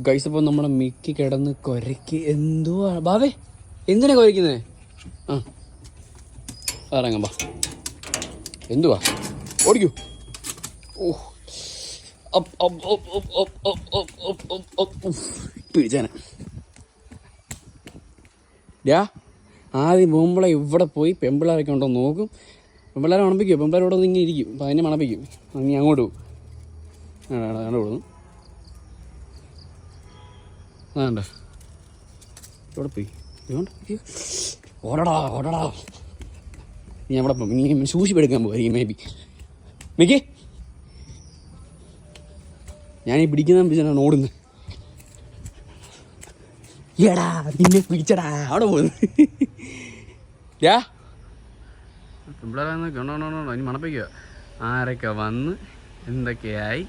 Guys അപ്പോൾ നമ്മുടെ Mickey കിടന്ന് കുരയ്ക്ക് എന്തുവാ ബാവേ എന്തിനാ കുരയ്ക്കുന്നത്? ആ ഇറങ്ങാം ബാ. എന്തുവാ ഓടിക്കൂ. ഓ പിടിച്ചാന ഡാ. ആദ്യം പെമ്പിളെ ഇവിടെ പോയി പെമ്പിളാരൊക്കെ ഉണ്ടോ നോക്കും. പെമ്പിള്ളേരെ മണപ്പിക്കും. പെമ്പിള്ളേരോട് ഒന്ന് ഇങ്ങനെ ഇരിക്കും. അപ്പം അതിനെ മണപ്പിക്കും. നീ അങ്ങോട്ട് പോകും. അങ്ങോട്ട് കൊടുക്കും. വേണ്ട ഇവിടെ പോയി ഓടടാ ഓടടാ. നീ അവിടെ പോകും. നീ സൂക്ഷിപ്പെടുക്കാൻ പോയി മേ ബി. മിക്കി ഞാനീ പിടിക്കുന്ന ഓടുന്നു. എടാ നിന്നെ പിടിച്ചടാ അവിടെ പോകുന്നു. യാ പെമ്പിളാരാന്നൊക്കെ ഉണ്ടോ ഇനി മണപ്പിക്കുക. ആരൊക്കെ വന്ന് എന്തൊക്കെയായി